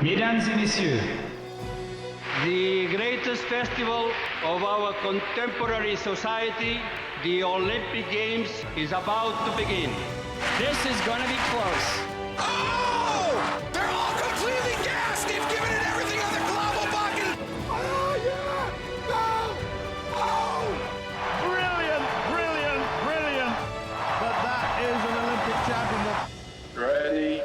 Mesdames et messieurs, The greatest festival of our contemporary society, the Olympic Games, is about to begin. This is gonna be close. Oh! They're all completely gassed! They've given it everything on the global bucket! Oh, yeah! Go! Oh! Brilliant, brilliant, brilliant. But that is an Olympic championship. Ready?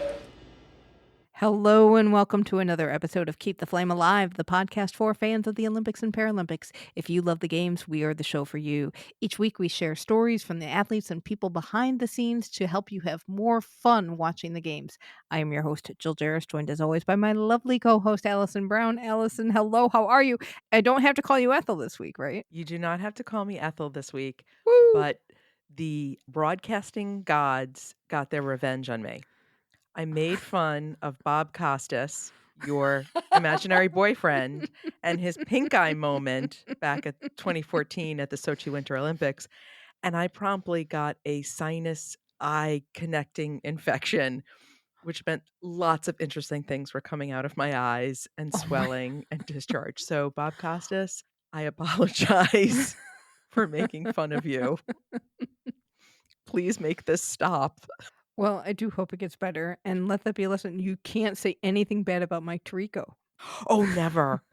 Hello and welcome to another episode of Keep the Flame Alive, the podcast for fans of the Olympics and Paralympics. If you love the games, we are the show for you. Each week we share stories from the athletes and people behind the scenes to help you have more fun watching the games. I am your host, Jill Jaracz, joined as always by my lovely co-host, Alison Brown. Alison, hello, how are you? I don't have to call you Ethel this week, right? You do not have to call me Ethel this week, Woo! but the broadcasting gods got their revenge on me. I made fun of Bob Costas, your imaginary boyfriend, and his pink eye moment back at 2014 at the Sochi Winter Olympics, and I promptly got a sinus eye connecting infection, which meant lots of interesting things were coming out of my eyes and swelling and discharge. So, Bob Costas, I apologize for making fun of you. Please make this stop. Well, I do hope it gets better. And let that be a lesson. You can't say anything bad about Mike Tirico. Oh, never.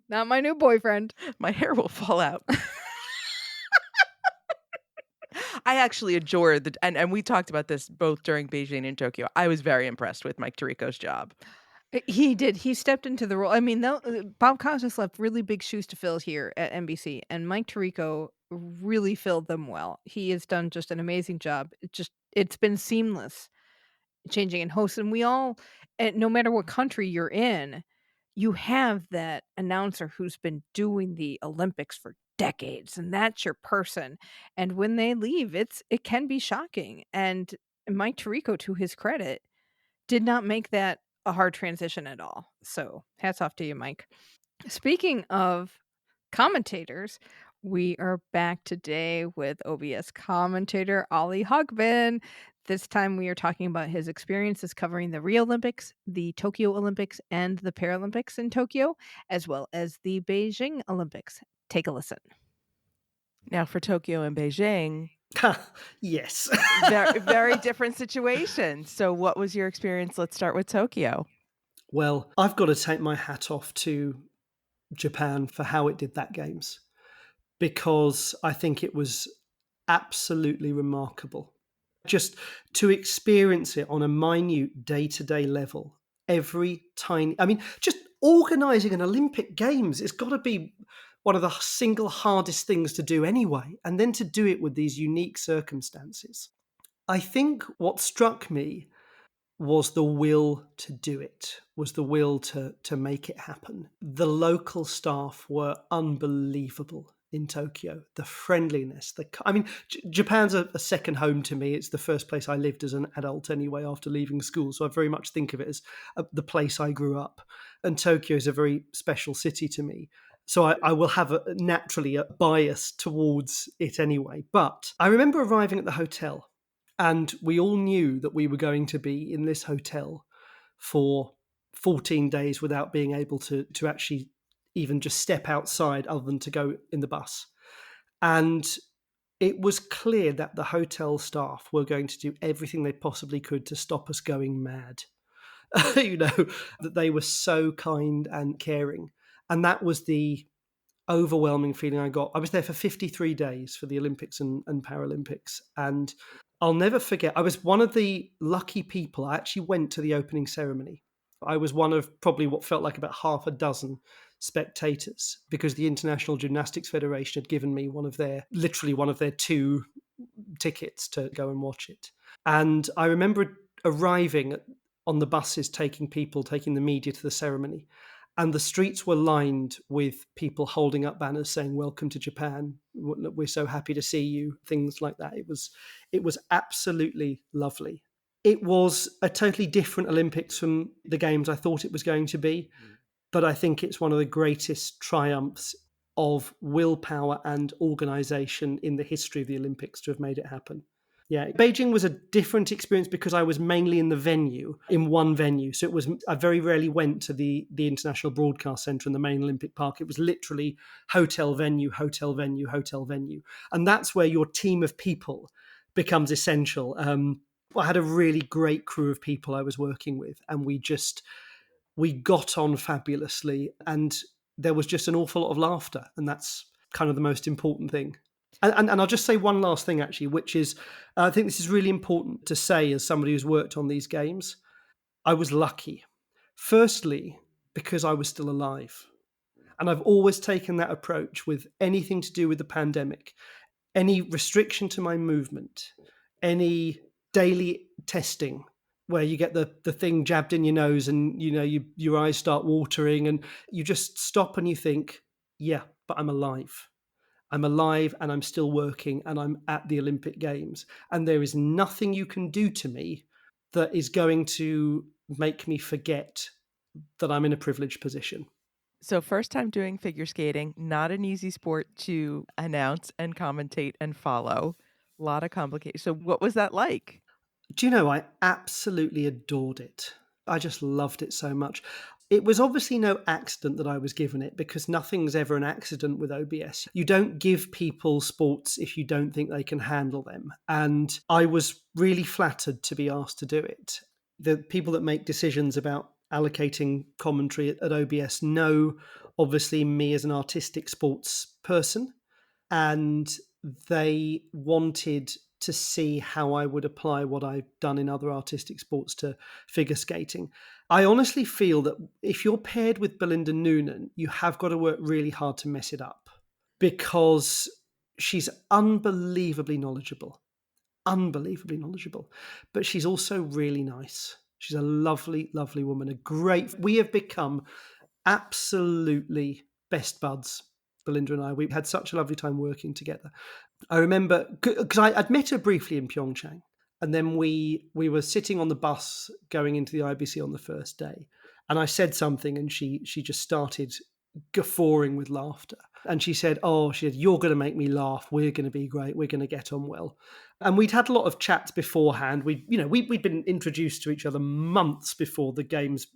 Not my new boyfriend. My hair will fall out. I actually adore and we talked about this both during Beijing and Tokyo. I was very impressed with Mike Tirico's job. He did. He stepped into the role. I mean, Bob Costas left really big shoes to fill here at NBC, and Mike Tirico really filled them well. He has done just an amazing job. It's been seamless changing in hosts, and we all, no matter what country you're in, you have that announcer who's been doing the Olympics for decades, and that's your person. And when they leave, it can be shocking. And Mike Tirico, to his credit, did not make that a hard transition at all. So hats off to you, Mike. Speaking of commentators, we are back today with OBS commentator Olly Hogben. This time we are talking about his experiences covering the Rio Olympics, the Tokyo Olympics, and the Paralympics in Tokyo, as well as the Beijing Olympics. Take a listen. Now, for Tokyo and Beijing, yes. very, very different situations. So what was your experience? Let's start with Tokyo. Well, I've got to take my hat off to Japan for how it did that games, because I think it was absolutely remarkable. Just to experience it on a minute day-to-day level, just organising an Olympic Games, it's got to be one of the single hardest things to do anyway, and then to do it with these unique circumstances. I think what struck me was the will to do it, was the will to make it happen. The local staff were unbelievable in Tokyo. The friendliness, Japan's a second home to me. It's the first place I lived as an adult anyway after leaving school, so I very much think of it as the place I grew up. And Tokyo is a very special city to me. So I will have naturally a bias towards it anyway. But I remember arriving at the hotel, and we all knew that we were going to be in this hotel for 14 days without being able to actually even just step outside other than to go in the bus. And it was clear that the hotel staff were going to do everything they possibly could to stop us going mad. That they were so kind and caring. And that was the overwhelming feeling I got. I was there for 53 days for the Olympics and Paralympics. And I'll never forget, I was one of the lucky people. I actually went to the opening ceremony. I was one of probably what felt like about half a dozen spectators, because the International Gymnastics Federation had given me one of their 2 tickets to go and watch it. And I remember arriving on the buses, taking the media to the ceremony. And the streets were lined with people holding up banners saying, "Welcome to Japan. We're so happy to see you," things like that. It was absolutely lovely. It was a totally different Olympics from the games I thought it was going to be. But I think it's one of the greatest triumphs of willpower and organisation in the history of the Olympics to have made it happen. Yeah, Beijing was a different experience because I was mainly in the venue, in one venue. So I very rarely went to the International Broadcast Centre in the main Olympic Park. It was literally hotel venue, hotel venue, hotel venue. And that's where your team of people becomes essential. I had a really great crew of people I was working with, and we got on fabulously. And there was just an awful lot of laughter. And that's kind of the most important thing. And I'll just say one last thing, actually, which is I think this is really important to say as somebody who's worked on these games. I was lucky. Firstly, because I was still alive. And I've always taken that approach with anything to do with the pandemic, any restriction to my movement, any daily testing where you get the thing jabbed in your nose and, your eyes start watering and you just stop and you think, yeah, but I'm alive. I'm alive and I'm still working and I'm at the Olympic Games. And there is nothing you can do to me that is going to make me forget that I'm in a privileged position. So first time doing figure skating, not an easy sport to announce and commentate and follow. A lot of complications. So what was that like? Do you know, I absolutely adored it. I just loved it so much. It was obviously no accident that I was given it because nothing's ever an accident with OBS. You don't give people sports if you don't think they can handle them. And I was really flattered to be asked to do it. The people that make decisions about allocating commentary at OBS know, obviously, me as an artistic sports person. And they wanted to see how I would apply what I've done in other artistic sports to figure skating. I honestly feel that if you're paired with Belinda Noonan, you have got to work really hard to mess it up because she's unbelievably knowledgeable, but she's also really nice. She's a lovely, lovely woman, we have become absolutely best buds, Belinda and I. We had such a lovely time working together. I remember, because I'd met her briefly in Pyeongchang, and then we were sitting on the bus going into the IBC on the first day, and I said something, and she just started guffawing with laughter. And she said, you're going to make me laugh. We're going to be great. We're going to get on well. And we'd had a lot of chats beforehand. We'd been introduced to each other months before the games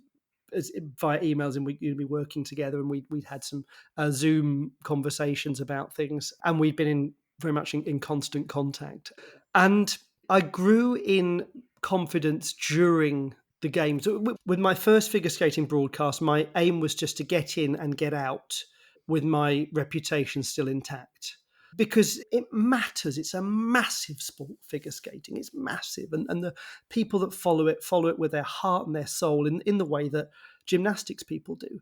via emails, and we'd be working together, and we'd had some Zoom conversations about things, and we'd been very much in constant contact. And I grew in confidence during the games. With my first figure skating broadcast, my aim was just to get in and get out with my reputation still intact. Because it matters. It's a massive sport, figure skating. It's massive. And the people that follow it with their heart and their soul in the way that gymnastics people do.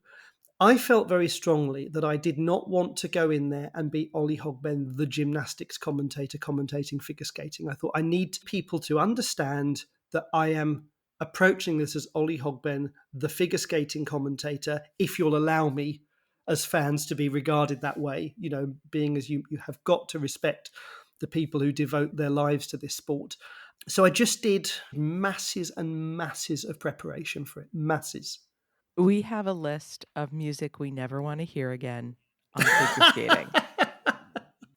I felt very strongly that I did not want to go in there and be Olly Hogben, the gymnastics commentator, commentating figure skating. I thought I need people to understand that I am approaching this as Olly Hogben, the figure skating commentator, if you'll allow me as fans to be regarded that way, being as you have got to respect the people who devote their lives to this sport. So I just did masses and masses of preparation for it, masses. We have a list of music we never want to hear again on figure skating.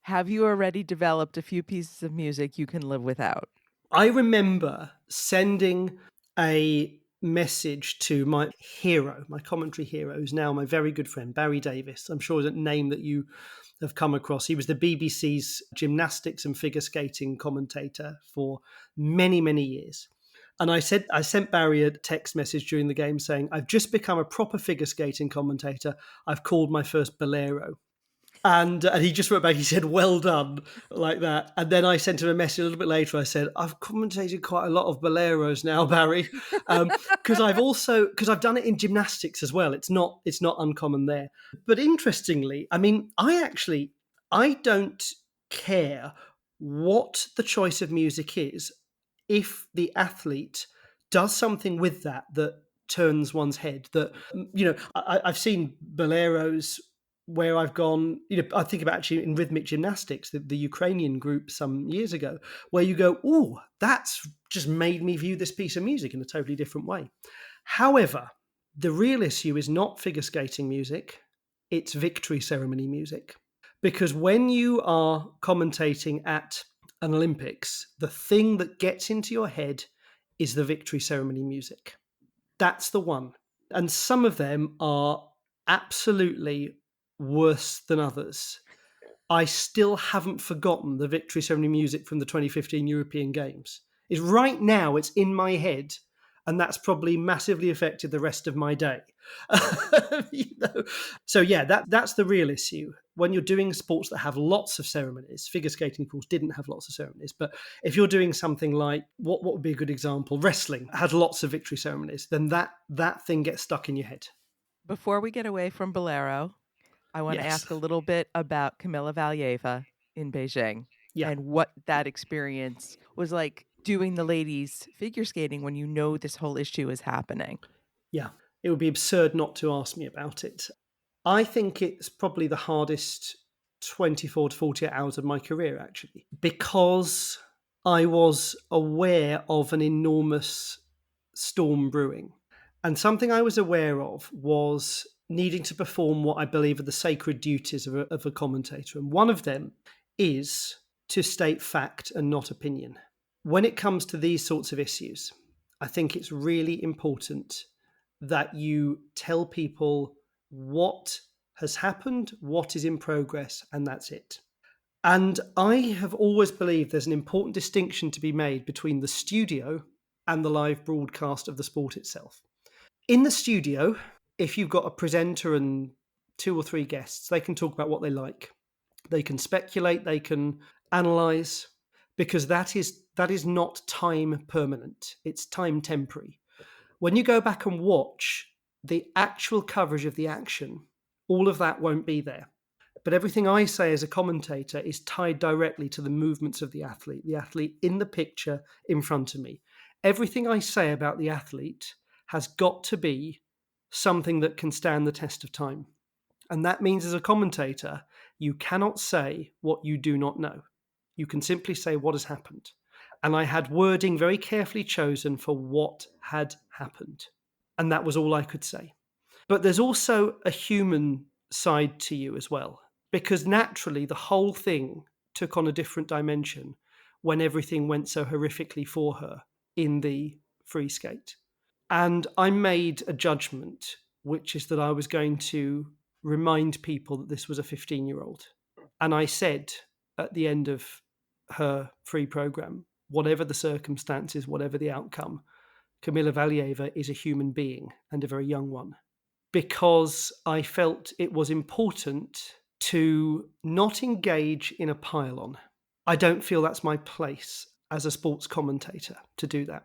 Have you already developed a few pieces of music you can live without? I remember sending a message to my hero, my commentary hero, who's now my very good friend, Barry Davis. I'm sure is a name that you have come across. He was the BBC's gymnastics and figure skating commentator for many, many years. And I sent Barry a text message during the game saying, I've just become a proper figure skating commentator. I've called my first bolero. And he just wrote back, he said, well done, like that. And then I sent him a message a little bit later. I said, I've commentated quite a lot of boleros now, Barry, because I've done it in gymnastics as well. It's not uncommon there. But interestingly, I mean, I don't care what the choice of music is if the athlete does something with that turns one's head. That, I've seen boleros where I've gone, I think about actually in rhythmic gymnastics, the Ukrainian group some years ago, where you go, oh, that's just made me view this piece of music in a totally different way. However, the real issue is not figure skating music, it's victory ceremony music. Because when you are commentating at an Olympics, the thing that gets into your head is the victory ceremony music. That's the one. And some of them are absolutely worse than others. I still haven't forgotten the victory ceremony music from the 2015 European Games. It's right now, it's in my head, and that's probably massively affected the rest of my day. So yeah, that's the real issue. When you're doing sports that have lots of ceremonies, figure skating, of course, didn't have lots of ceremonies, but if you're doing something like, what would be a good example? Wrestling had lots of victory ceremonies, then that thing gets stuck in your head. Before we get away from Bolero, I want to Yes. ask a little bit about Kamila Valieva in Beijing and what that experience was like doing the ladies figure skating when you know this whole issue is happening. Yeah, it would be absurd not to ask me about it. I think it's probably the hardest 24 to 48 hours of my career, actually, because I was aware of an enormous storm brewing. And something I was aware of was needing to perform what I believe are the sacred duties of a commentator. And one of them is to state fact and not opinion. When it comes to these sorts of issues, I think it's really important that you tell people what has happened, what is in progress, and that's it. And I have always believed there's an important distinction to be made between the studio and the live broadcast of the sport itself. In the studio, if you've got a presenter and 2 or 3 guests, they can talk about what they like. They can speculate, they can analyze, because that is not time permanent. It's time temporary. When you go back and watch the actual coverage of the action, all of that won't be there. But everything I say as a commentator is tied directly to the movements of the athlete in the picture in front of me. Everything I say about the athlete has got to be something that can stand the test of time. And that means as a commentator, you cannot say what you do not know. You can simply say what has happened. And I had wording very carefully chosen for what had happened. And that was all I could say. But there's also a human side to you as well, because naturally the whole thing took on a different dimension when everything went so horrifically for her in the free skate. And I made a judgment, which is that I was going to remind people that this was a 15-year-old. And I said at the end of her free program, whatever the circumstances, whatever the outcome, Kamila Valieva is a human being and a very young one. Because I felt it was important to not engage in a pile-on. I don't feel that's my place as a sports commentator to do that.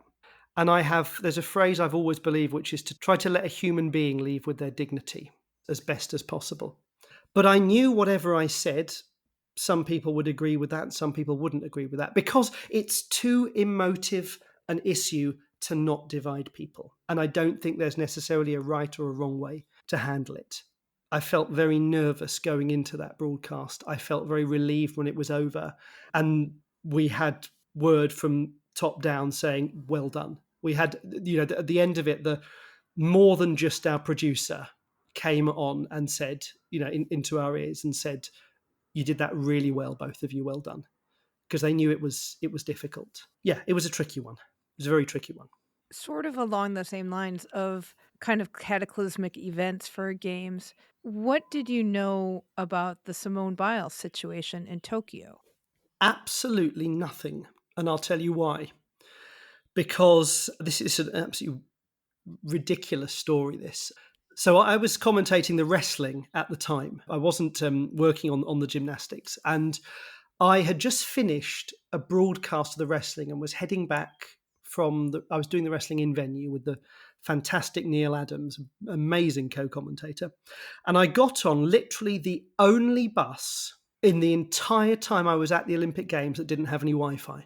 And there's a phrase I've always believed, which is to try to let a human being leave with their dignity as best as possible. But I knew whatever I said, some people would agree with that, some people wouldn't agree with that, because it's too emotive an issue to not divide people. And I don't think there's necessarily a right or a wrong way to handle it. I felt very nervous going into that broadcast. I felt very relieved when it was over. And we had word from top down saying, well done. We had, at the end of it, the more than just our producer came on and said, into our ears and said, you did that really well, both of you, well done. Because they knew it was difficult. Yeah, it was a tricky one. It was a very tricky one. Sort of along the same lines of kind of cataclysmic events for games, what did you know about the Simone Biles situation in Tokyo? Absolutely nothing. And I'll tell you why. Because this is an absolutely ridiculous story, this. So I was commentating the wrestling at the time. I wasn't working on the gymnastics. And I had just finished a broadcast of the wrestling and was heading back I was doing the wrestling in venue with the fantastic Neil Adams, amazing co-commentator. And I got on literally the only bus in the entire time I was at the Olympic Games that didn't have any Wi-Fi.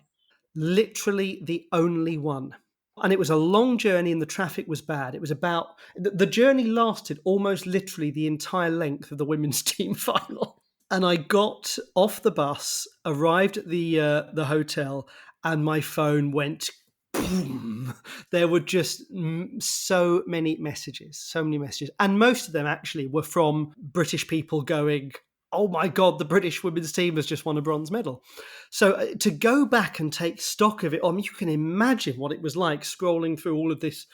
Literally the only one. And it was a long journey and the traffic was bad. It was the journey lasted almost literally the entire length of the women's team final. And I got off the bus, arrived at the hotel, and my phone went boom. There were just so many messages. And most of them actually were from British people going, oh my God, the British women's team has just won a bronze medal. So to go back and take stock of it, I mean, you can imagine what it was like scrolling through all of this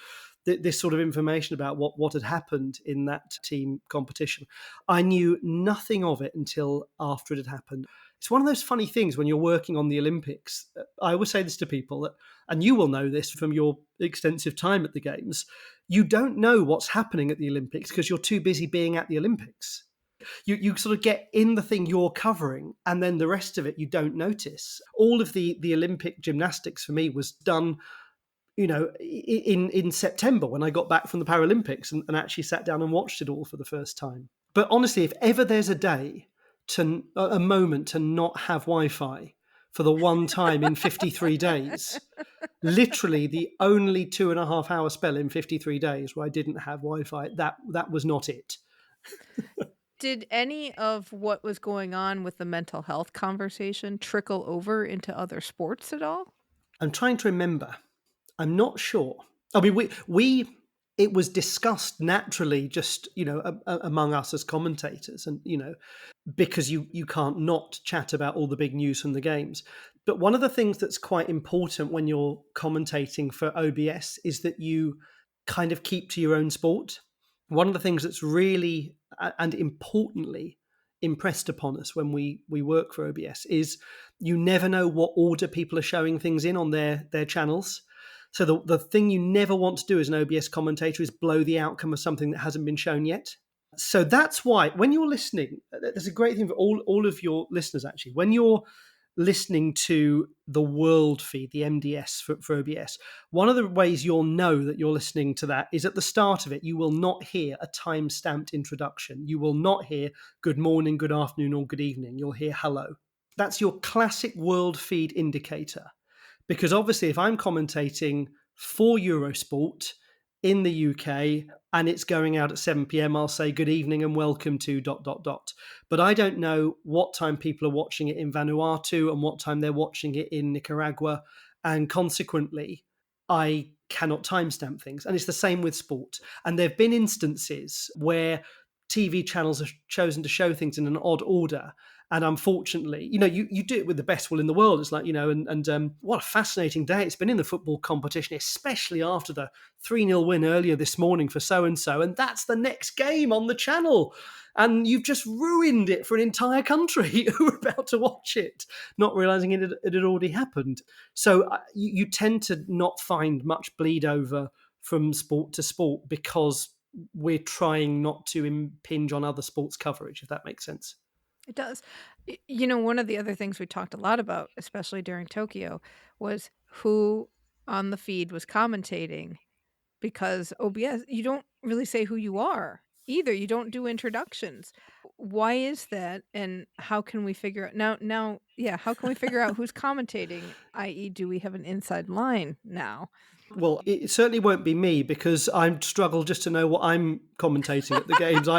sort of information about what had happened in that team competition. I knew nothing of it until after it had happened. It's one of those funny things when you're working on the Olympics. I always say this to people, that, and you will know this from your extensive time at the Games, you don't know what's happening at the Olympics because you're too busy being at the Olympics. You sort of get in the thing you're covering, and then the rest of it you don't notice. All of the Olympic gymnastics for me was done, in September when I got back from the Paralympics and actually sat down and watched it all for the first time. But honestly, if ever there's a moment to not have Wi-Fi for the one time in 53 days, literally the only 2.5 hour spell in 53 days where I didn't have Wi-Fi, that was not it. Did any of what was going on with the mental health conversation trickle over into other sports at all? I'm trying to remember. I'm not sure. I mean, it was discussed naturally, just among us as commentators, and because you can't not chat about all the big news from the Games. But one of the things that's quite important when you're commentating for OBS is that you kind of keep to your own sport. One of the things that's really and importantly impressed upon us when we work for OBS is you never know what order people are showing things in on their channels. So the thing you never want to do as an OBS commentator is blow the outcome of something that hasn't been shown yet. So that's why when you're listening, there's a great thing for all of your listeners, actually. When you're listening to the world feed, the MDS for OBS, one of the ways you'll know that you're listening to that is at the start of it, you will not hear a time-stamped introduction. You will not hear good morning, good afternoon, or good evening. You'll hear hello. That's your classic world feed indicator. Because obviously, if I'm commentating for Eurosport in the UK and it's going out at 7 p.m, I'll say good evening and welcome to ... But I don't know what time people are watching it in Vanuatu and what time they're watching it in Nicaragua. And consequently, I cannot timestamp things. And it's the same with sport. And there have been instances where TV channels have chosen to show things in an odd order. And unfortunately, you do it with the best will in the world. It's like, and what a fascinating day it's been in the football competition, especially after the 3-0 win earlier this morning for so-and-so. And that's the next game on the channel. And you've just ruined it for an entire country who are about to watch it, not realizing it had already happened. So you tend to not find much bleed over from sport to sport because we're trying not to impinge on other sports coverage, if that makes sense. It does. One of the other things we talked a lot about, especially during Tokyo, was who on the feed was commentating, because OBS, you don't really say who you are either. You don't do introductions. Why is that? And how can we figure out how can we figure out who's commentating? i.e., do we have an inside line now? Well, it certainly won't be me because I struggle just to know what I'm commentating at the Games.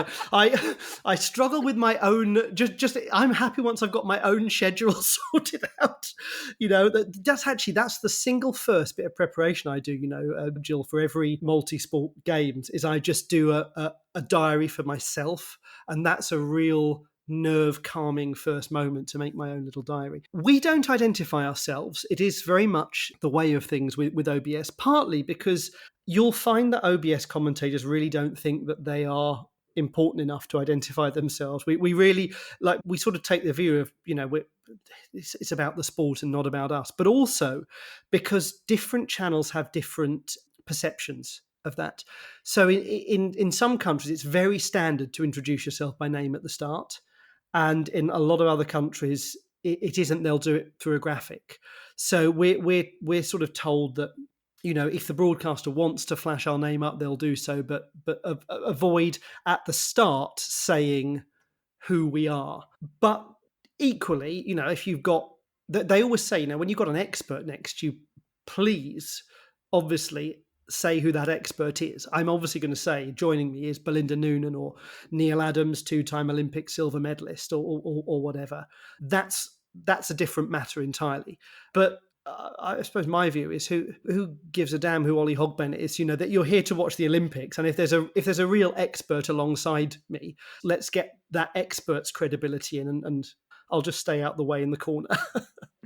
I struggle with my own. Just I'm happy once I've got my own schedule sorted out. That's the single first bit of preparation I do. Jill, for every multi-sport Games is I just do a diary for myself, and that's a real nerve calming first moment to make my own little diary. We don't identify ourselves. It is very much the way of things with OBS, partly because you'll find that OBS commentators really don't think that they are important enough to identify themselves. We really we sort of take the view of, it's about the sport and not about us, but also because different channels have different perceptions of that. So in some countries, it's very standard to introduce yourself by name at the start. And in a lot of other countries, it isn't. They'll do it through a graphic. So we're sort of told that, if the broadcaster wants to flash our name up, they'll do so, but avoid at the start saying who we are. But equally, if you've got, they always say, when you've got an expert next to you, please, obviously, say who that expert is. I'm obviously going to say joining me is Belinda Noonan or Neil Adams, 2-time Olympic silver medalist or whatever. That's a different matter entirely. But I suppose my view is who gives a damn who Olly Hogben is, that you're here to watch the Olympics. And if there's a real expert alongside me, let's get that expert's credibility in, and I'll just stay out the way in the corner.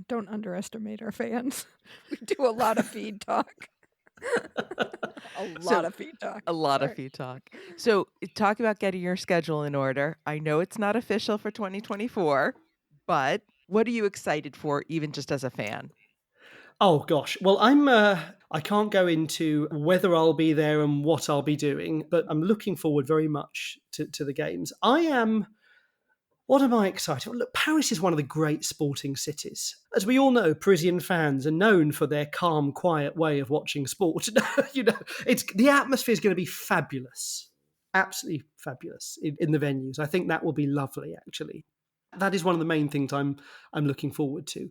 Don't underestimate our fans. We do a lot of feed talk. A lot of feed talk. A lot of feed talk. So talk about getting your schedule in order. I know it's not official for 2024, but what are you excited for, even just as a fan? Oh gosh. Well, I can't go into whether I'll be there and what I'll be doing, but I'm looking forward very much to the games. What am I excited for? Look, Paris is one of the great sporting cities. As we all know, Parisian fans are known for their calm, quiet way of watching sport. The atmosphere is going to be fabulous. Absolutely fabulous in the venues. I think that will be lovely, actually. That is one of the main things I'm looking forward to.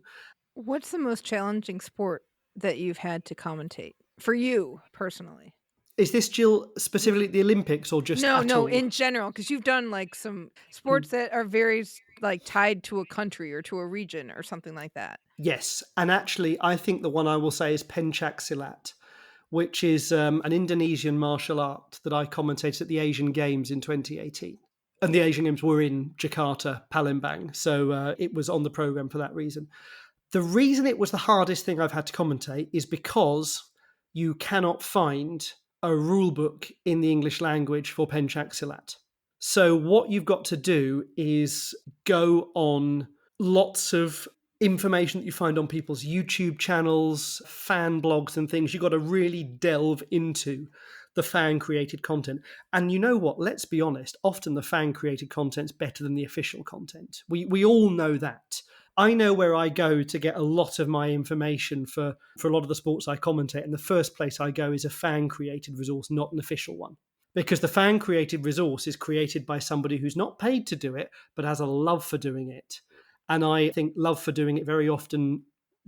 What's the most challenging sport that you've had to commentate for you personally? Is this, Jill, specifically the Olympics or just No, all? in general, because you've done like some sports that are very like tied to a country or to a region or something like that. Yes, and actually, I think the one I will say is Pencak Silat, which is an Indonesian martial art that I commentated at the Asian Games in 2018. And the Asian Games were in Jakarta, Palembang, so it was on the programme for that reason. The reason it was the hardest thing I've had to commentate is because you cannot find a rule book in the English language for Pencak Silat. So what you've got to do is go on lots of information that you find on people's YouTube channels, fan blogs and things. You've got to really delve into the fan-created content. And you know what? Let's be honest. Often the fan-created content's better than the official content. We all know that. I know where I go to get a lot of my information for a lot of the sports I commentate. And the first place I go is a fan-created resource, not an official one. Because the fan-created resource is created by somebody who's not paid to do it, but has a love for doing it. And I think love for doing it very often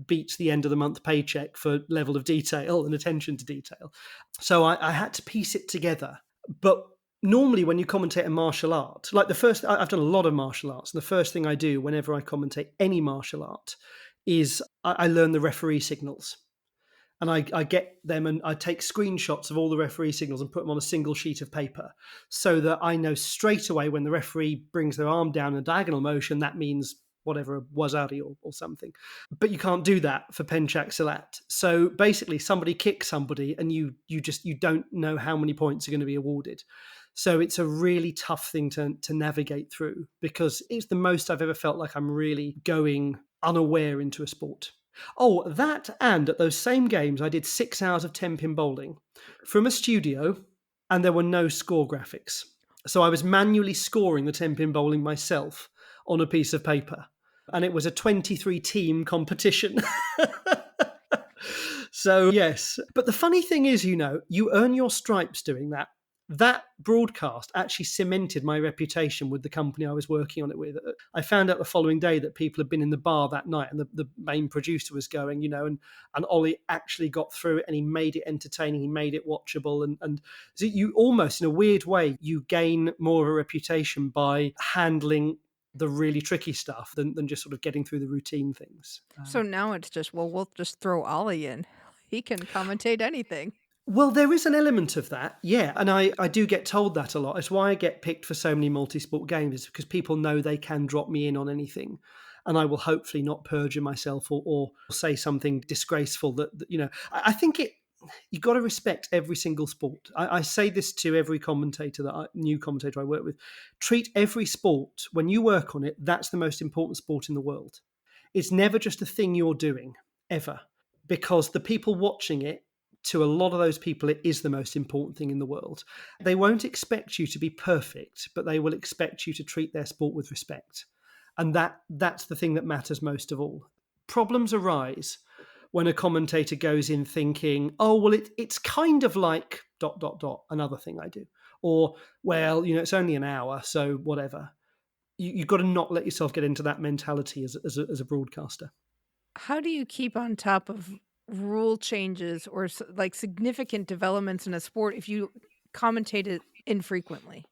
beats the end of the month paycheck for level of detail and attention to detail. So I had to piece it together. But normally when you commentate a martial art, like I've done a lot of martial arts, and the first thing I do whenever I commentate any martial art is I learn the referee signals. And I get them and I take screenshots of all the referee signals and put them on a single sheet of paper so that I know straight away when the referee brings their arm down in a diagonal motion, that means whatever, wazari or something. But you can't do that for Pencak Silat. So basically somebody kicks somebody and you don't know how many points are going to be awarded. So it's a really tough thing to navigate through, because it's the most I've ever felt like I'm really going unaware into a sport. Oh, that, and at those same games, I did 6 hours of 10-pin bowling from a studio, and there were no score graphics. So I was manually scoring the 10-pin bowling myself on a piece of paper. And it was a 23-team competition. So, yes. But the funny thing is, you earn your stripes doing that. That broadcast actually cemented my reputation with the company I was working on it with. I found out the following day that people had been in the bar that night, and the main producer was going, and Olly actually got through it, and he made it entertaining, he made it watchable. And so you almost, in a weird way, you gain more of a reputation by handling the really tricky stuff than just sort of getting through the routine things. So now it's just, we'll just throw Olly in. He can commentate anything. Well, there is an element of that, yeah, and I do get told that a lot. It's why I get picked for so many multi-sport games, because people know they can drop me in on anything, and I will hopefully not perjure myself or say something disgraceful that I think you've got to respect every single sport. I say this to every new commentator I work with. Treat every sport, when you work on it, that's the most important sport in the world. It's never just a thing you're doing, ever, because the people watching it, to a lot of those people, it is the most important thing in the world. They won't expect you to be perfect, but they will expect you to treat their sport with respect. And that's the thing that matters most of all. Problems arise when a commentator goes in thinking, oh, well, it's kind of like ... another thing I do. Or, well, it's only an hour, so whatever. You've got to not let yourself get into that mentality as a broadcaster. How do you keep on top of rule changes or like significant developments in a sport if you commentate it infrequently?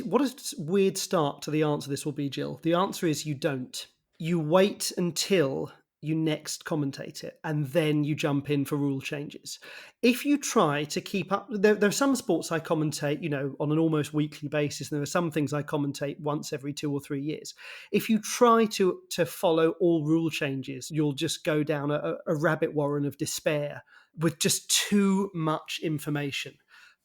What a weird start to the answer this will be, Jill. The answer is you don't. You wait until you next commentate it, and then you jump in for rule changes. If you try to keep up, there are some sports I commentate, on an almost weekly basis, and there are some things I commentate once every 2 or 3 years. If you try to follow all rule changes, you'll just go down a rabbit warren of despair with just too much information.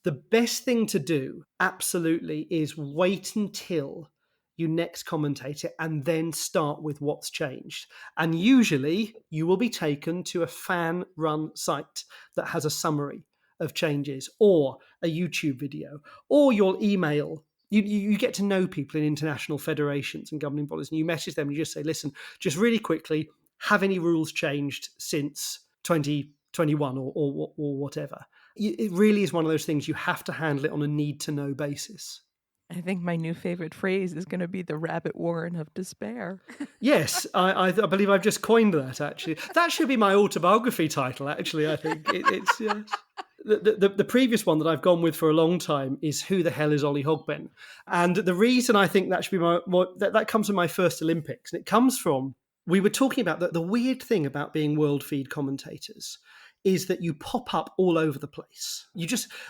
The best thing to do, absolutely, is wait until you next commentate it and then start with what's changed. And usually you will be taken to a fan-run site that has a summary of changes, or a YouTube video, or your email. You get to know people in international federations and governing bodies, and you message them and you just say, listen, just really quickly, have any rules changed since 2021 or whatever? It really is one of those things you have to handle it on a need-to-know basis. I think my new favorite phrase is going to be the rabbit warren of despair. Yes, I believe I've just coined that, actually. That should be my autobiography title, actually, I think. It's yes. The previous one that I've gone with for a long time is Who the Hell is Olly Hogben? And the reason I think that should be that comes from my first Olympics. And it comes from, we were talking about the weird thing about being world feed commentators is that you pop up all over the place.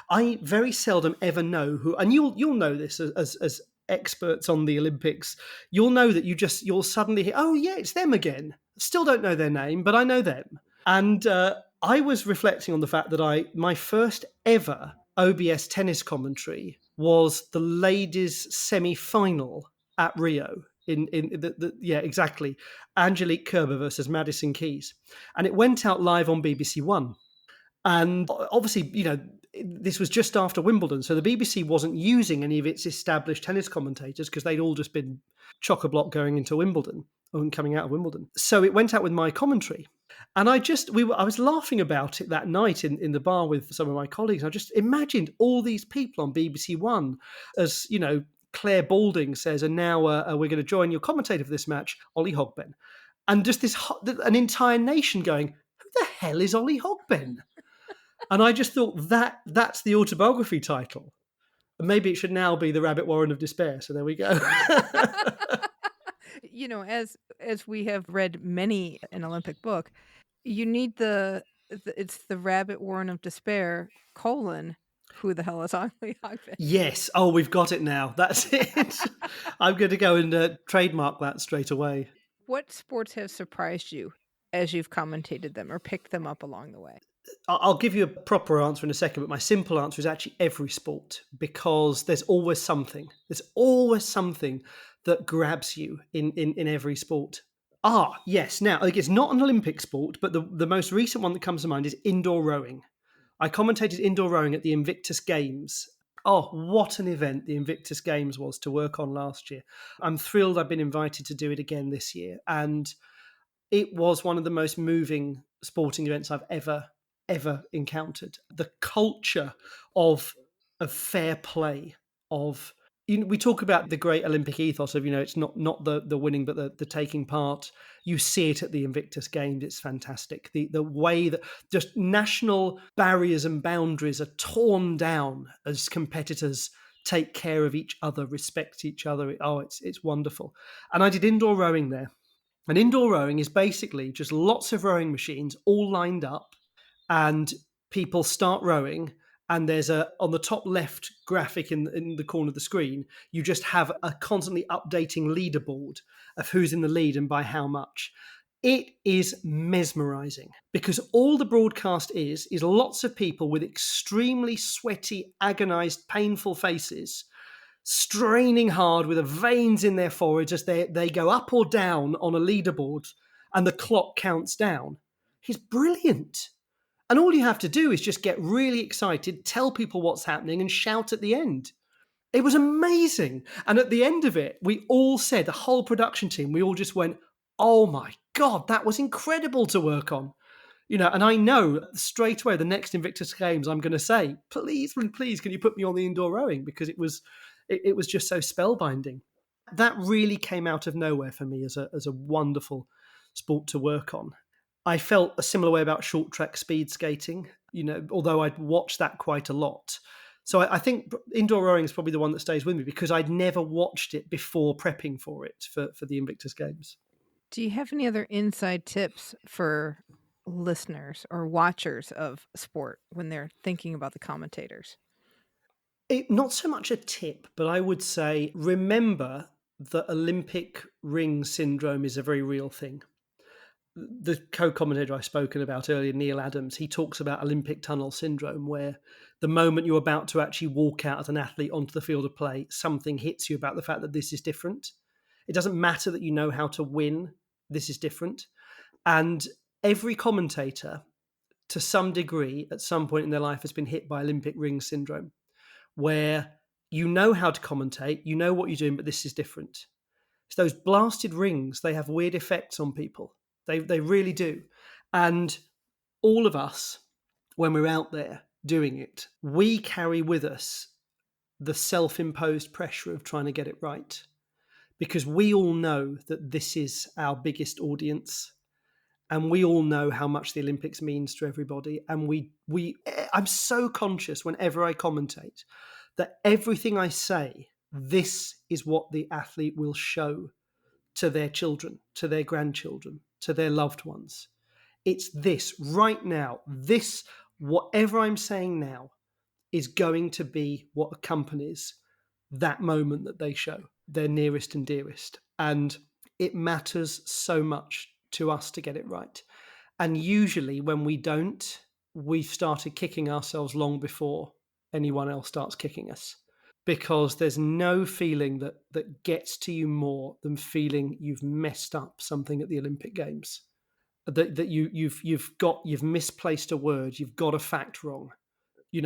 I very seldom ever know who, and you'll know this as experts on the Olympics. You'll know that you'll suddenly hear, oh yeah, it's them again. Still don't know their name, but I know them. And I was reflecting on the fact that my first ever OBS tennis commentary was the ladies' semi-final at Rio. Exactly. Angelique Kerber versus Madison Keys. And it went out live on BBC One. And obviously, this was just after Wimbledon. So the BBC wasn't using any of its established tennis commentators because they'd all just been chock-a-block going into Wimbledon and coming out of Wimbledon. So it went out with my commentary. And I was laughing about it that night in the bar with some of my colleagues. I just imagined all these people on BBC One as, Claire Balding says, and now we're going to join your commentator for this match, Olly Hogben. And just an entire nation going, who the hell is Olly Hogben? And I just thought that's the autobiography title. Maybe it should now be The Rabbit Warren of Despair. So there we go. As we have read many an Olympic book, you need it's The Rabbit Warren of Despair, who the hell is Olly Hogben? Yes. Oh, we've got it now. That's it. I'm going to go and trademark that straight away. What sports have surprised you as you've commentated them or picked them up along the way? I'll give you a proper answer in a second, but my simple answer is actually every sport, because there's always something. There's always something that grabs you in every sport. Yes. Now, it's not an Olympic sport, but the most recent one that comes to mind is indoor rowing. I commentated indoor rowing at the Invictus Games. Oh, what an event the Invictus Games was to work on last year. I'm thrilled I've been invited to do it again this year. And it was one of the most moving sporting events I've ever encountered. The culture of fair play, we talk about the great Olympic ethos of, it's not the winning, but the taking part. You see it at the Invictus Games. It's fantastic. The way that just national barriers and boundaries are torn down as competitors take care of each other, respect each other. Oh, it's wonderful. And I did indoor rowing there. And indoor rowing is basically just lots of rowing machines all lined up, and people start rowing. And there's on the top left graphic in the corner of the screen, you just have a constantly updating leaderboard of who's in the lead and by how much. It is mesmerizing because all the broadcast is lots of people with extremely sweaty, agonized, painful faces, straining hard with the veins in their foreheads as they go up or down on a leaderboard and the clock counts down. It's brilliant. And all you have to do is just get really excited, tell people what's happening, and shout at the end. It was amazing. And at the end of it, we all said, the whole production team, we all just went, oh my God, that was incredible to work on. And I know straight away the next Invictus Games, I'm going to say, please, can you put me on the indoor rowing? Because it was just so spellbinding. That really came out of nowhere for me as a wonderful sport to work on. I felt a similar way about short track speed skating, although I'd watched that quite a lot. So I think indoor rowing is probably the one that stays with me because I'd never watched it before prepping for it, for the Invictus Games. Do you have any other inside tips for listeners or watchers of sport when they're thinking about the commentators? Not so much a tip, but I would say remember that Olympic ring syndrome is a very real thing. The co-commentator I've spoken about earlier, Neil Adams, he talks about Olympic tunnel syndrome, where the moment you're about to actually walk out as an athlete onto the field of play, something hits you about the fact that this is different. It doesn't matter that you know how to win. This is different. And every commentator, to some degree, at some point in their life, has been hit by Olympic ring syndrome, where you know how to commentate, you know what you're doing, but this is different. So those blasted rings, they have weird effects on people. They really do. And all of us, when we're out there doing it, we carry with us the self-imposed pressure of trying to get it right. Because we all know that this is our biggest audience. And we all know how much the Olympics means to everybody. And I'm so conscious whenever I commentate that everything I say, this is what the athlete will show to their children, to their grandchildren, to their loved ones. It's this right now. This, whatever I'm saying now, is going to be what accompanies that moment that they show their nearest and dearest. And it matters so much to us to get it right. And usually when we don't, we've started kicking ourselves long before anyone else starts kicking us. Because there's no feeling that gets to you more than feeling you've messed up something at the Olympic Games. That you've misplaced a word, you've got a fact wrong,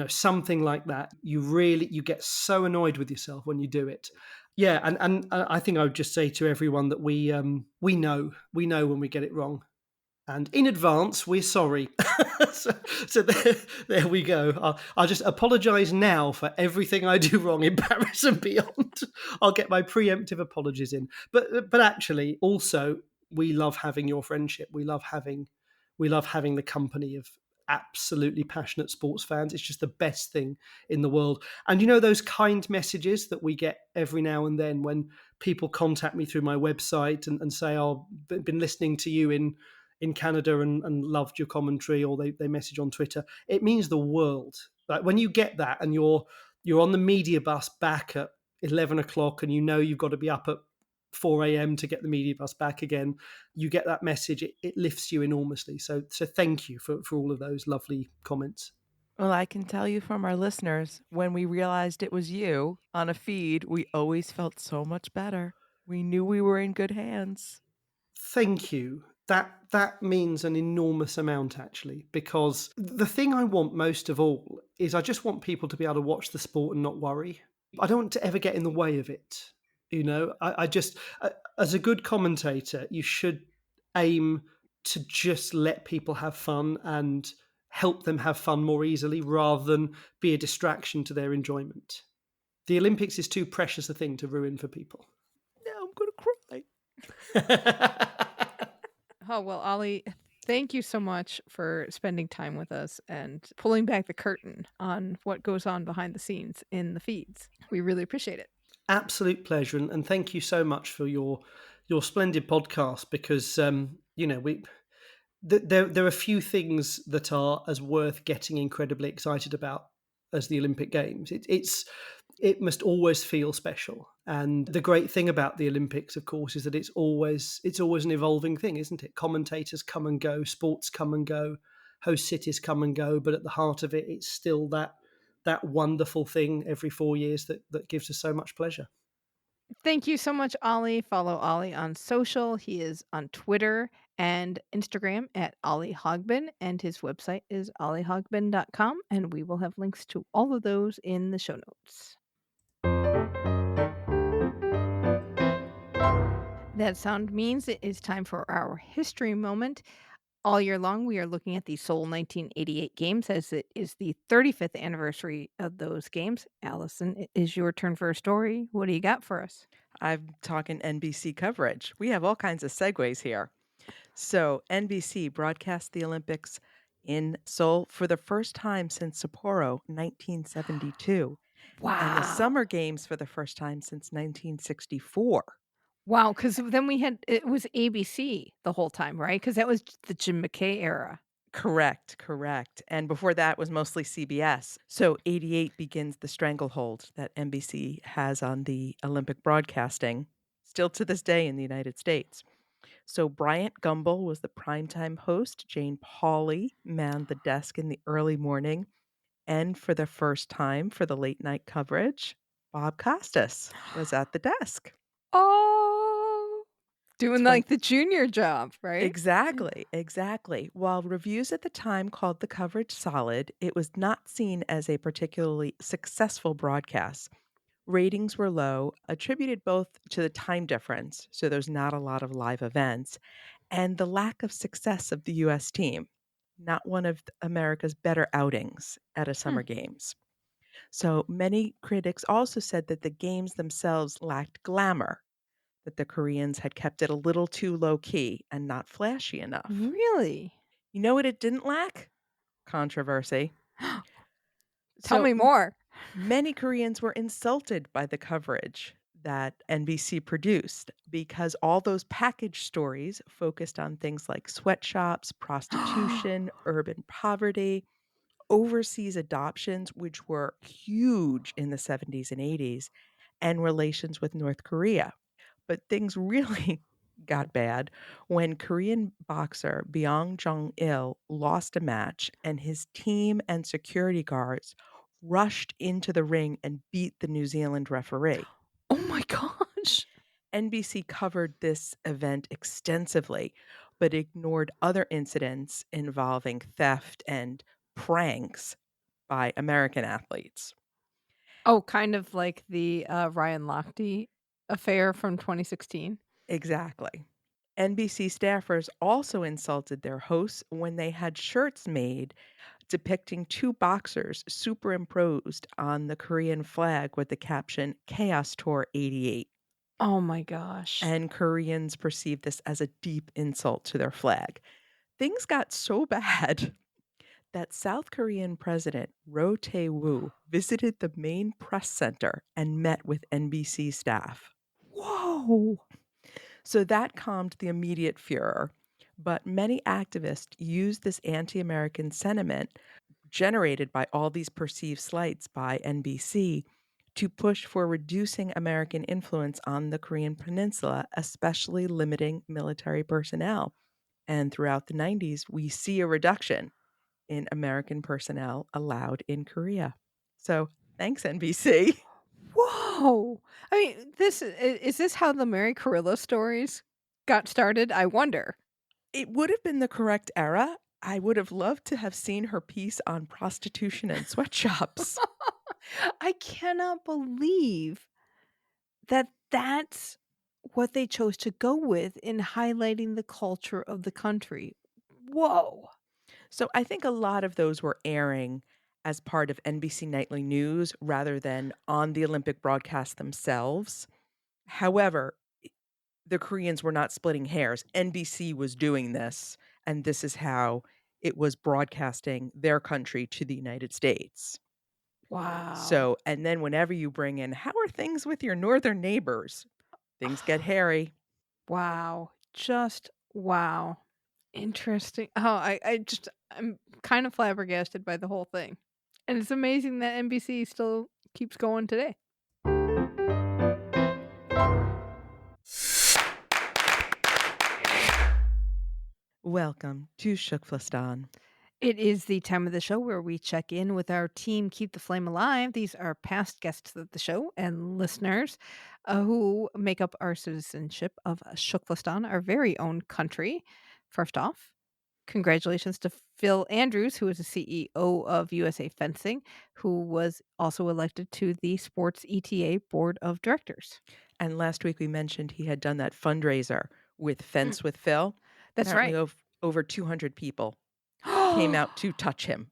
something like that. You get so annoyed with yourself when you do it. Yeah, and I think I would just say to everyone that we know when we get it wrong, and in advance we're sorry. so there we go. I'll just apologise now for everything I do wrong in Paris and beyond. I'll get my preemptive apologies in. But actually, also, we love having your friendship. We love having the company of absolutely passionate sports fans. It's just the best thing in the world. And those kind messages that we get every now and then when people contact me through my website and say, "Oh, I've been listening to you in Canada and loved your commentary," or they message on Twitter. It means the world. Like when you get that and you're on the media bus back at 11 o'clock and you've got to be up at 4 a.m. to get the media bus back again, you get that message, it lifts you enormously. So thank you for all of those lovely comments. Well, I can tell you from our listeners, when we realized it was you on a feed, we always felt so much better. We knew we were in good hands. Thank you. That means an enormous amount, actually, because the thing I want most of all is I just want people to be able to watch the sport and not worry. I don't want to ever get in the way of it. I just, as a good commentator, you should aim to just let people have fun and help them have fun more easily rather than be a distraction to their enjoyment. The Olympics is too precious a thing to ruin for people. Now I'm going to cry. Oh, well, Olly, thank you so much for spending time with us and pulling back the curtain on what goes on behind the scenes in the feeds. We really appreciate it. Absolute pleasure. And thank you so much for your splendid podcast, because, there are few things that are as worth getting incredibly excited about as the Olympic Games. It must always feel special. And the great thing about the Olympics, of course, is that it's always an evolving thing, isn't it? Commentators come and go, sports come and go, host cities come and go, but at the heart of it, it's still that wonderful thing every 4 years that gives us so much pleasure. Thank you so much, Olly. Follow Olly on social. He is on Twitter and Instagram at Olly Hogben, and his website is ollyhogben.com, and we will have links to all of those in the show notes. That sound means it is time for our history moment. All year long, we are looking at the Seoul 1988 games, as it is the 35th anniversary of those games. Alison, it is your turn for a story. What do you got for us? I'm talking NBC coverage. We have all kinds of segues here. So NBC broadcast the Olympics in Seoul for the first time since Sapporo, 1972. Wow. And the Summer Games for the first time since 1964. Wow, because then it was ABC the whole time, right? Because that was the Jim McKay era. Correct, correct. And before that was mostly CBS. So 88 begins the stranglehold that NBC has on the Olympic broadcasting, still to this day in the United States. So Bryant Gumbel was the primetime host. Jane Pauley manned the desk in the early morning. And for the first time for the late night coverage, Bob Costas was at the desk. Oh, doing It's fun. like the junior job, right? Exactly, exactly. While reviews at the time called the coverage solid, it was not seen as a particularly successful broadcast. Ratings were low, attributed both to the time difference, so there's not a lot of live events, and the lack of success of the US team, not one of America's better outings at a Hmm. summer games. So many critics also said that the games themselves lacked glamour, that the Koreans had kept it a little too low key and not flashy enough. Really? You know what it didn't lack? Controversy. Tell So me more. many Koreans were insulted by the coverage that NBC produced because all those package stories focused on things like sweatshops, prostitution, urban poverty, overseas adoptions, which were huge in the 70s and 80s, and relations with North Korea. But things really got bad when Korean boxer Byung Jong-il lost a match and his team and security guards rushed into the ring and beat the New Zealand referee. Oh my gosh. NBC covered this event extensively, but ignored other incidents involving theft and pranks by American athletes. Oh, kind of like the Ryan Lochte affair from 2016. Exactly. NBC staffers also insulted their hosts when they had shirts made depicting two boxers superimposed on the Korean flag with the caption Chaos Tour 88. Oh my gosh. And Koreans perceived this as a deep insult to their flag. Things got so bad that South Korean President Roh Tae-woo visited the main press center and met with NBC staff. Whoa. So that calmed the immediate furor. But many activists used this anti American sentiment generated by all these perceived slights by NBC to push for reducing American influence on the Korean Peninsula, especially limiting military personnel. And throughout the 90s, we see a reduction in American personnel allowed in Korea. So thanks, NBC. Whoa. I mean, is this how the Mary Carillo stories got started? I wonder. It would have been the correct era. I would have loved to have seen her piece on prostitution and sweatshops. I cannot believe that that's what they chose to go with in highlighting the culture of the country. Whoa. So I think a lot of those were airing as part of NBC Nightly News rather than on the Olympic broadcast themselves. However, the Koreans were not splitting hairs. NBC was doing this, and this is how it was broadcasting their country to the United States. Wow. So, and then whenever you bring in, how are things with your northern neighbors? Things get hairy. Wow. Just wow. Interesting. Oh, I'm kind of flabbergasted by the whole thing. And it's amazing that NBC still keeps going today. Welcome to TKFLASTAN. It is the time of the show where we check in with our team Keep the Flame Alive. These are past guests of the show and listeners who make up our citizenship of TKFLASTAN, our very own country. First off, congratulations to Phil Andrews, who is the CEO of USA Fencing, who was also elected to the Sports ETA Board of Directors. And last week we mentioned he had done that fundraiser with Fence with Phil. That's Apparently right. over 200 people came out to touch him.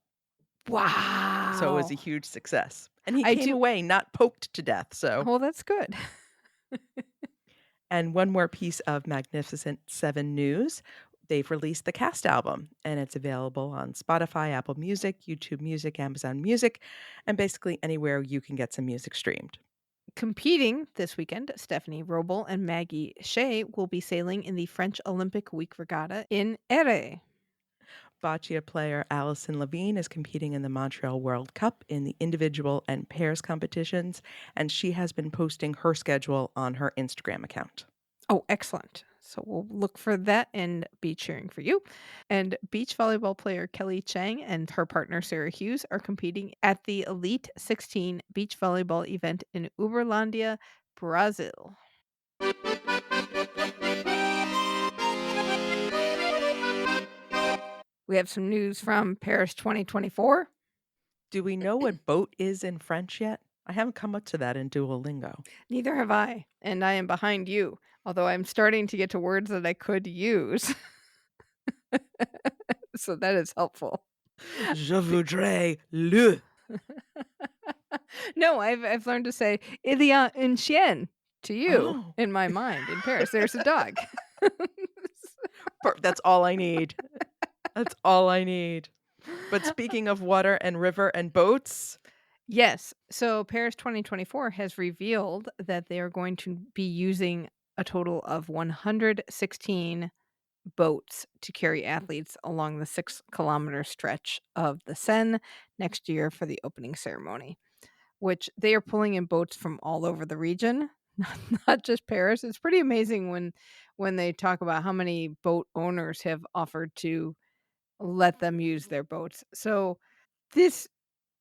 Wow. So it was a huge success. And he I came do- away not poked to death. So, Well, that's good. and one more piece of Magnificent Seven news. They've released the cast album, and it's available on Spotify, Apple Music, YouTube Music, Amazon Music, and basically anywhere you can get some music streamed. Competing this weekend, Stephanie Roble and Maggie Shea will be sailing in the French Olympic Week Regatta in Ere. Boccia player Alison Levine is competing in the Montreal World Cup in the individual and pairs competitions, and she has been posting her schedule on her Instagram account. Oh, excellent. So we'll look for that and be cheering for you. And beach volleyball player Kelly Chang and her partner Sarah Hughes are competing at the Elite 16 beach volleyball event in Uberlândia, Brazil. We have some news from Paris 2024. Do we know what boat is in French yet? I haven't come up to that in Duolingo. Neither have I, and I am behind you, although I'm starting to get to words that I could use. So that is helpful. Je voudrais le. No, I've learned to say il y a un chien to you Oh. in my mind in Paris. There's a dog. That's all I need. That's all I need. But speaking of water and river and boats, Yes. So Paris 2024 has revealed that they are going to be using a total of 116 boats to carry athletes along the 6-kilometer stretch of the Seine next year for the opening ceremony, which they are pulling in boats from all over the region, not just Paris. It's pretty amazing when they talk about how many boat owners have offered to let them use their boats. So this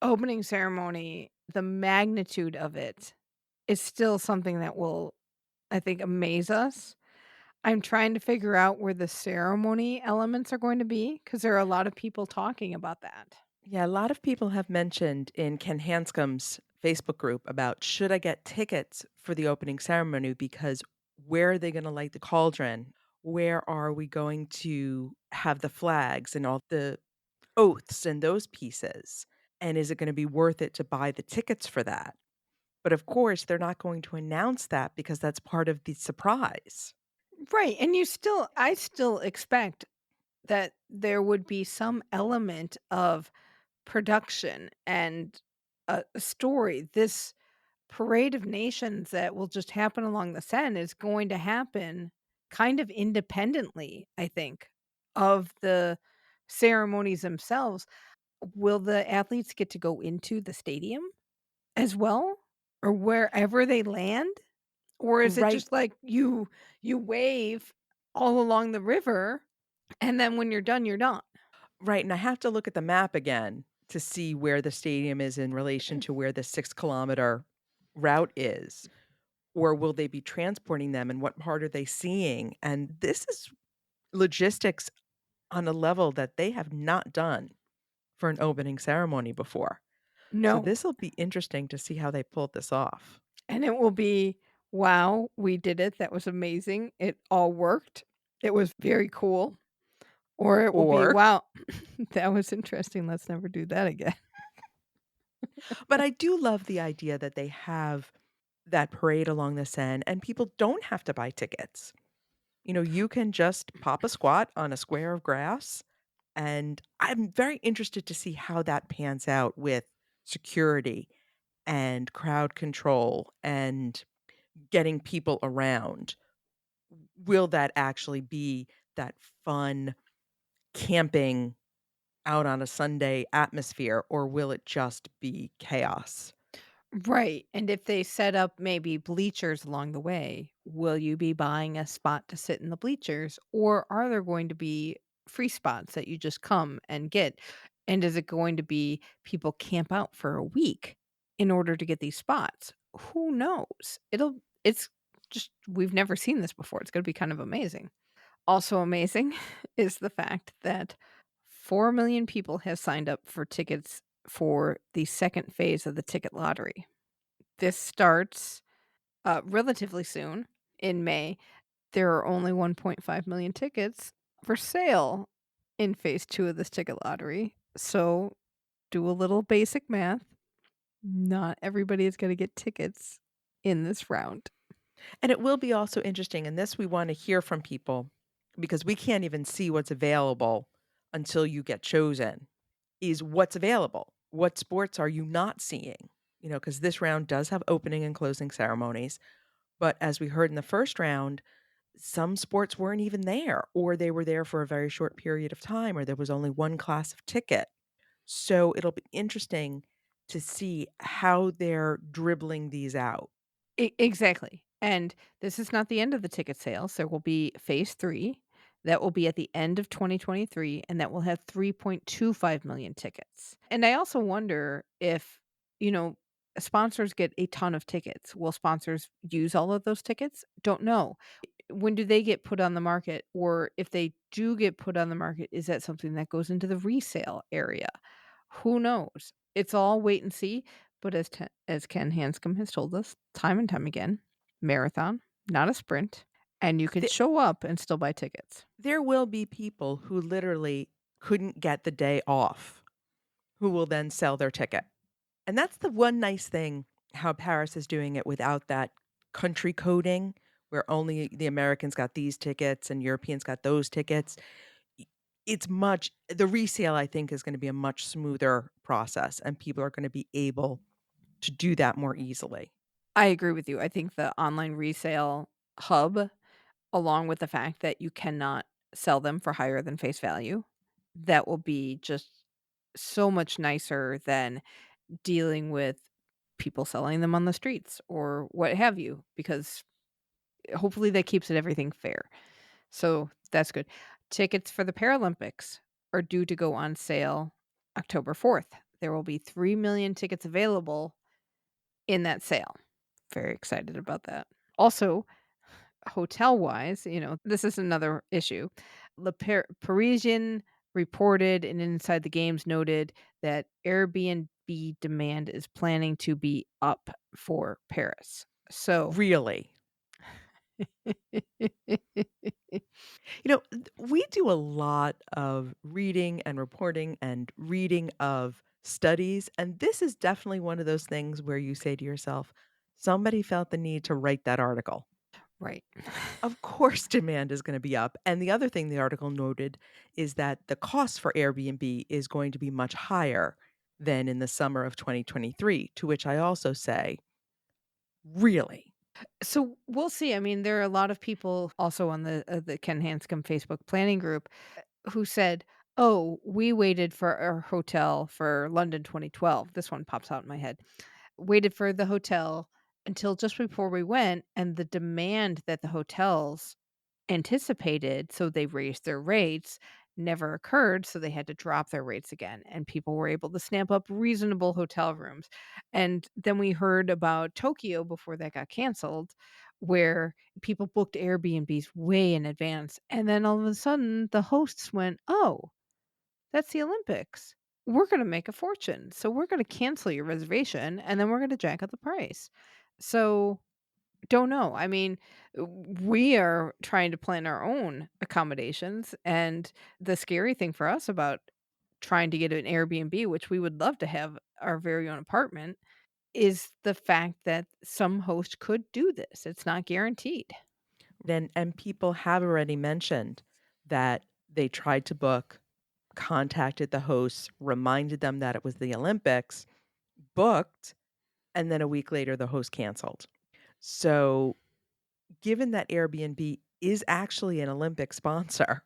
opening ceremony, the magnitude of it is still something that will, I think, amaze us. I'm trying to figure out where the ceremony elements are going to be because there are a lot of people talking about that. yeah, a lot of people have mentioned in Ken Hanscom's Facebook group about should I get tickets for the opening ceremony because where are they going to light the cauldron? Where are we going to have the flags and all the oaths and those pieces? And is it going to be worth it to buy the tickets for that? But of course, they're not going to announce that because that's part of the surprise. Right. And I still expect that there would be some element of production and a story. This parade of nations that will just happen along the Seine is going to happen kind of independently, I think, of the ceremonies themselves. Will the athletes get to go into the stadium as well, or wherever they land? Or is it Right. just like you wave all along the river, and then when you're done, you're done? Right, and I have to look at the map again to see where the stadium is in relation to where the 6-kilometer route is. Or will they be transporting them and what part are they seeing? And this is logistics on a level that they have not done for an opening ceremony before. So No. this will be interesting to see how they pulled this off. And it will be, wow, we did it. That was amazing. It all worked. It was very cool. Or it will be, Or wow, that was interesting. Let's never do that again. but I do love the idea that they have that parade along the Seine and people don't have to buy tickets. You know, you can just pop a squat on a square of grass. And I'm very interested to see how that pans out with security and crowd control and getting people around. Will that actually be that fun camping out on a Sunday atmosphere, or will it just be chaos? Right. And if they set up maybe bleachers along the way, will you be buying a spot to sit in the bleachers? Or are there going to be free spots that you just come and get? And is it going to be people camp out for a week in order to get these spots? Who knows? It's just, we've never seen this before. It's going to be kind of amazing. Also amazing is the fact that 4 million people have signed up for tickets for the second phase of the ticket lottery. This starts relatively soon in May. There are only 1.5 million tickets for sale in phase 2 of this ticket lottery. So do a little basic math. Not everybody is going to get tickets in this round. And it will be also interesting, and this we want to hear from people because we can't even see what's available until you get chosen, is what's available. What sports are you not seeing? because this round does have opening and closing ceremonies. But as we heard in the first round, some sports weren't even there, or they were there for a very short period of time, or there was only one class of ticket. So it'll be interesting to see how they're dribbling these out. Exactly. And this is not the end of the ticket sales. There will be phase 3 that will be at the end of 2023, and that will have 3.25 million tickets. And I also wonder if, you know, sponsors get a ton of tickets. Will sponsors use all of those tickets? Don't know. When do they get put on the market? Or if they do get put on the market, is that something that goes into the resale area? Who knows? It's all wait and see. But as Ken Hanscom has told us time and time again, marathon, not a sprint, and you can Th- show up and still buy tickets. there will be people who literally couldn't get the day off who will then sell their ticket. And that's the one nice thing how Paris is doing it without that country coding where only the Americans got these tickets and Europeans got those tickets. I- the resale, I think, is going to be a much smoother process and people are going to be able to do that more easily. I agree with you. I think the online resale hub, along with the fact that you cannot sell them for higher than face value, that will be just so much nicer than dealing with people selling them on the streets or what have you, because hopefully that keeps everything fair. So that's good. Tickets for the Paralympics are due to go on sale October 4th. There will be 3 million tickets available in that sale. Very excited about that. Also, hotel wise, this is another issue. Parisian reported and Inside the Games noted that Airbnb demand is planning to be up for Paris. So, Really. We do a lot of reading and reporting and reading of studies. And this is definitely one of those things where you say to yourself, somebody felt the need to write that article. right. Of course, demand is going to be up. And the other thing the article noted is that the cost for Airbnb is going to be much higher than in the summer of 2023, to which I also say, really? So we'll see. I mean, there are a lot of people also on the Ken Hanscom Facebook planning group who said, "Oh, we waited for our hotel for London 2012." This one pops out in my head. Waited for the hotel until just before we went, and the demand that the hotels anticipated, so they raised their rates, never occurred, so they had to drop their rates again, and people were able to snap up reasonable hotel rooms. And then we heard about Tokyo before that got canceled, where people booked Airbnbs way in advance, and then all of a sudden the hosts went, "Oh, that's the Olympics. We're gonna make a fortune, so we're gonna cancel your reservation, and then we're gonna jack up the price." So don't know. I mean, we are trying to plan our own accommodations, and the scary thing for us about trying to get an Airbnb, which we would love to have our very own apartment, is the fact that some host could do this. It's not guaranteed. And people have already mentioned that they tried to book, contacted the hosts, reminded them that it was the Olympics, booked, and then a week later the host canceled. So, given that Airbnb is actually an Olympic sponsor,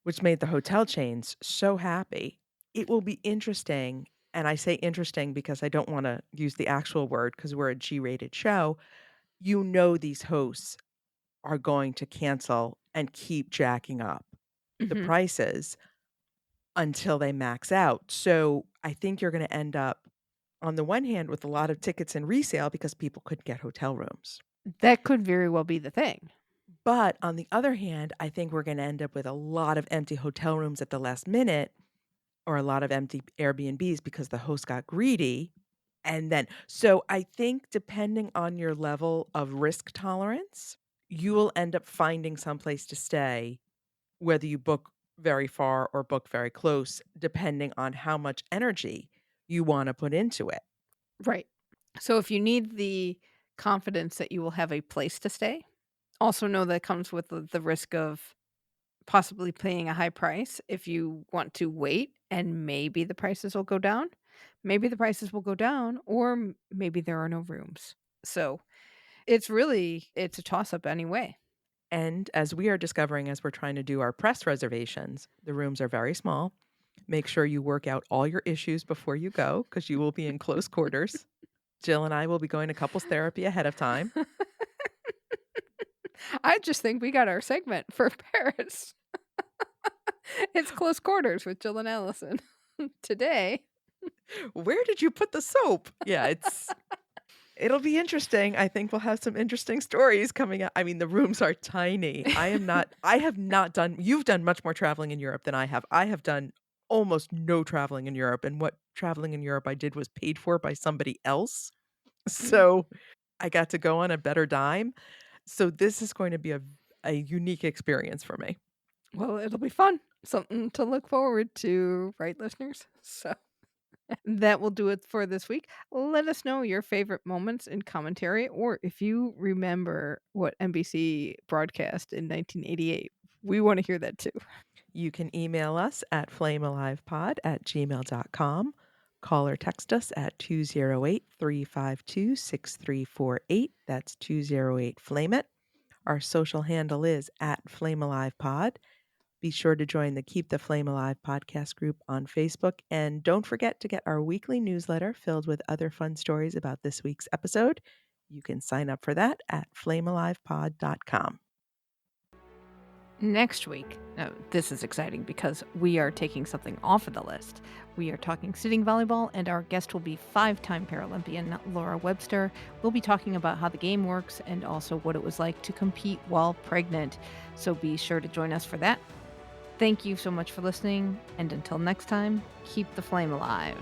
which made the hotel chains so happy, it will be interesting. And I say interesting because I don't want to use the actual word because we're a G-rated show. These hosts are going to cancel and keep jacking up the Mhm. prices until they max out. So I think you're going to end up, on the one hand, with a lot of tickets in resale because people couldn't get hotel rooms. That could very well be the thing. But on the other hand, I think we're going to end up with a lot of empty hotel rooms at the last minute or a lot of empty Airbnbs because the host got greedy. So I think depending on your level of risk tolerance, you will end up finding someplace to stay, whether you book very far or book very close, depending on how much energy you want to put into it. Right. So if you need the confidence that you will have a place to stay, also know that comes with the risk of possibly paying a high price if you want to wait and maybe the prices will go down. maybe the prices will go down, or maybe there are no rooms. So it's a toss-up anyway. And as we are discovering as we're trying to do our press reservations, the rooms are very small. Make sure you work out all your issues before you go, because you will be in close quarters. Jill and I will be going to couples therapy ahead of time. I just think we got our segment for Paris. It's Close Quarters with Jill and Alison. Today. Where did you put the soap? Yeah, it'll be interesting. I think we'll have some interesting stories coming up. I mean, the rooms are tiny. I have not done, you've done much more traveling in Europe than I have. I have done almost no traveling in Europe. And what traveling in Europe I did was paid for by somebody else. So I got to go on a better dime. So this is going to be a unique experience for me. Well, it'll be fun. Something to look forward to, right, listeners? So that will do it for this week. Let us know your favorite moments in commentary, or if you remember what NBC broadcast in 1988. We want to hear that too. You can email us at flamealivepod@gmail.com. Call or text us at 208-352-6348. That's 208-FLAME-IT. Our social handle is at flamealivepod. Be sure to join the Keep the Flame Alive podcast group on Facebook. And don't forget to get our weekly newsletter filled with other fun stories about this week's episode. You can sign up for that at flamealivepod.com. Next week, this is exciting because we are taking something off of the list. We are talking sitting volleyball, and our guest will be 5-time Paralympian Laura Webster. We'll be talking about how the game works and also what it was like to compete while pregnant. So be sure to join us for that. Thank you so much for listening, and until next time, keep the flame alive.